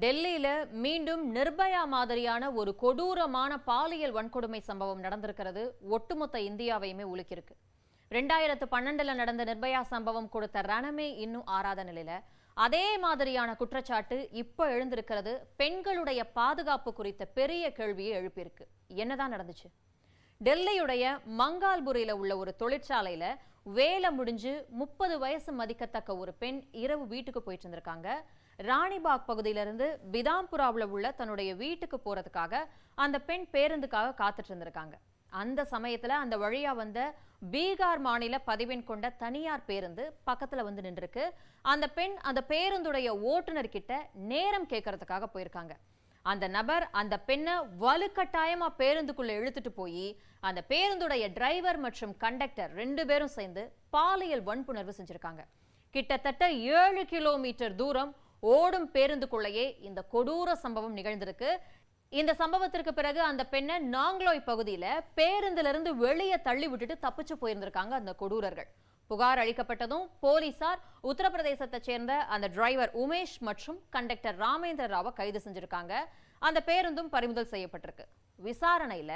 டெல்லியில மீண்டும் நிர்பயா மாதிரியான ஒரு கொடூரமான பாலியல் வன்கொடுமை சம்பவம் நடந்திருக்கிறது. ஒட்டுமொத்த இந்தியாவையுமே உலுக்கியிருக்கு. 2012 நடந்த நிர்பயா சம்பவம் கொடுத்த ரணமே இன்னும் ஆறாத நிலையில அதே மாதிரியான குற்றச்சாட்டு இப்ப எழுந்திருக்கிறது. பெண்களுடைய பாதுகாப்பு குறித்த பெரிய கேள்வியை எழுப்பியிருக்கு. என்னதான் நடந்துச்சு? டெல்லியுடைய மங்கால்புரியில உள்ள ஒரு தொழிற்சாலையில வேலை முடிஞ்சு 30 வயசு மதிக்கத்தக்க ஒரு பெண் இரவு வீட்டுக்கு போயிட்டு இருந்திருக்காங்க. ராணிபாக் பகுதியிலிருந்து பிதாம்புராவில் உள்ள தன்னுடைய வீட்டுக்கு போறதுக்காக அந்த பெண் பேருந்துக்காக காத்துட்டு இருந்திருக்காங்க. அந்த சமயத்துல அந்த வழியா வந்த பீகார் மாநில பதிவெண் கொண்ட தனியார் பேருந்து பக்கத்துல வந்து நின்றுருக்கு. அந்த பெண் அந்த பேருந்துடைய ஓட்டுநர் கிட்ட நேரம் கேட்கறதுக்காக போயிருக்காங்க. அந்த நபர் அந்த பெண்ணை வலுக்கட்டாயமா பேருந்துக்குள்ள இழுத்துட்டு போய் அந்த பேருந்துடைய டிரைவர் மற்றும் கண்டக்டர் 2 பேரும் சேர்ந்து பாலியல் வன்புணர்வு செஞ்சிருக்காங்க. கிட்டத்தட்ட 7 கிலோமீட்டர் தூரம் ஓடும் பேருந்துக்குள்ளேயே இந்த கொடூர சம்பவம் நிகழ்ந்திருக்கு. இந்த சம்பவத்திற்கு பிறகு அந்த பெண்ணை நாங்லோய் பகுதியில பேருந்திலிருந்து வெளியே தள்ளி விட்டுட்டு தப்பிச்சு போயிருந்திருக்காங்க அந்த கொடூரர்கள். புகார் அளிக்கப்பட்டதும் போலீசார் உத்தரப்பிரதேசத்தை சேர்ந்த அந்த டிரைவர் உமேஷ் மற்றும் கண்டக்டர் ராமேந்திர ராவை கைது செஞ்சிருக்காங்க. அந்த பேருந்தும் பறிமுதல் செய்யப்பட்டிருக்கு. விசாரணையில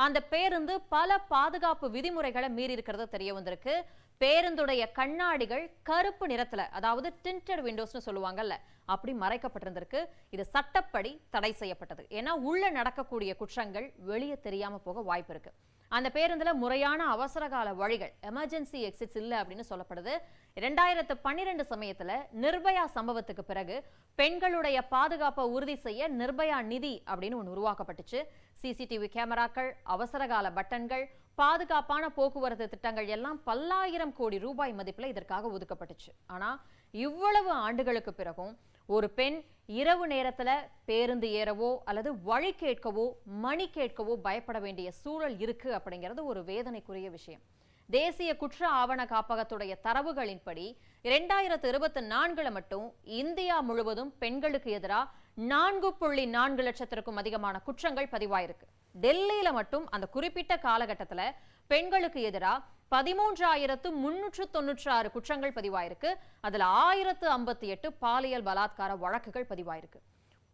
அந்த பேருந்து பல பாதுகாப்பு விதிமுறைகளை மீறி இருக்கிறது தெரிய வந்திருக்கு. பேருந்துடைய கண்ணாடிகள் கருப்பு நிறத்துல, அதாவது டிண்டட் விண்டோஸ்னு சொல்லுவாங்கல்ல, அப்படி மறைக்கப்பட்டிருந்திருக்கு. இது சட்டப்படி தடை செய்யப்பட்டது. ஏன்னா உள்ள நடக்கக்கூடிய குற்றங்கள் வெளியே தெரியாம போக வாய்ப்பு இருக்கு. அந்த பேருந்துல முறையான அவசரகால வழிகள், எமர்ஜென்சி எக்ஸிட்ஸ் இல்ல அப்படின்னு சொல்லப்படுது. 2012 சமயத்துல நிர்பயா சம்பவத்துக்கு பிறகு பெண்களுடைய பாதுகாப்பை உறுதி செய்ய நிர்பயா நிதி அப்படின்னு ஒன்று உருவாக்கப்பட்டுச்சு. சிசிடிவி கேமராக்கள், அவசரகால பட்டன்கள், பாதுகாப்பான போக்குவரத்து திட்டங்கள் எல்லாம் பல்லாயிரம் கோடி ரூபாய் மதிப்புல இதற்காக ஒதுக்கப்பட்டுச்சு. ஆனா இவ்வளவு ஆண்டுகளுக்கு பிறகும் ஒரு பெண் இரவு நேரத்துல பேருந்து ஏறவோ அல்லது வழி கேட்கவோ மணி கேட்கவோ பயப்பட வேண்டிய சூழல் இருக்கு அப்படிங்கிறது ஒரு வேதனைக்குரிய விஷயம். தேசிய குற்ற ஆவண காப்பகத்துடைய தரவுகளின்படி 2024 மட்டும் இந்தியா முழுவதும் பெண்களுக்கு எதிராக 4.4 லட்சத்திற்கும் அதிகமான குற்றங்கள் பதிவாயிருக்கு. டெல்லியில மட்டும் அந்த குறிப்பிட்ட காலகட்டத்துல பெண்களுக்கு எதிராக 13,396 குற்றங்கள் பதிவாயிருக்கு. அதுல 1058 பாலியல் பலாத்கார வழக்குகள் பதிவாயிருக்கு.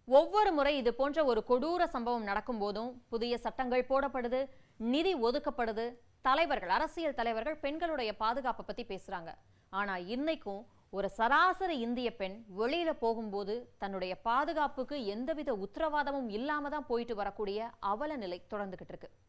ஒவ்வொரு முறை இது போன்ற ஒரு கொடூர சம்பவம் நடக்கும் போதும் புதிய சட்டங்கள் போடப்படுது, நிதி ஒதுக்கப்படுது, தலைவர்கள், அரசியல் தலைவர்கள் பெண்களுடைய பாதுகாப்பை பத்தி பேசுறாங்க. ஆனா இன்னைக்கும் ஒரு சராசரி இந்திய பெண் வெளியில போகும்போது தன்னுடைய பாதுகாப்புக்கு எந்தவித உத்தரவாதமும் இல்லாம தான் போயிட்டு வரக்கூடிய அவல நிலை தொடர்ந்துகிட்டு இருக்கு.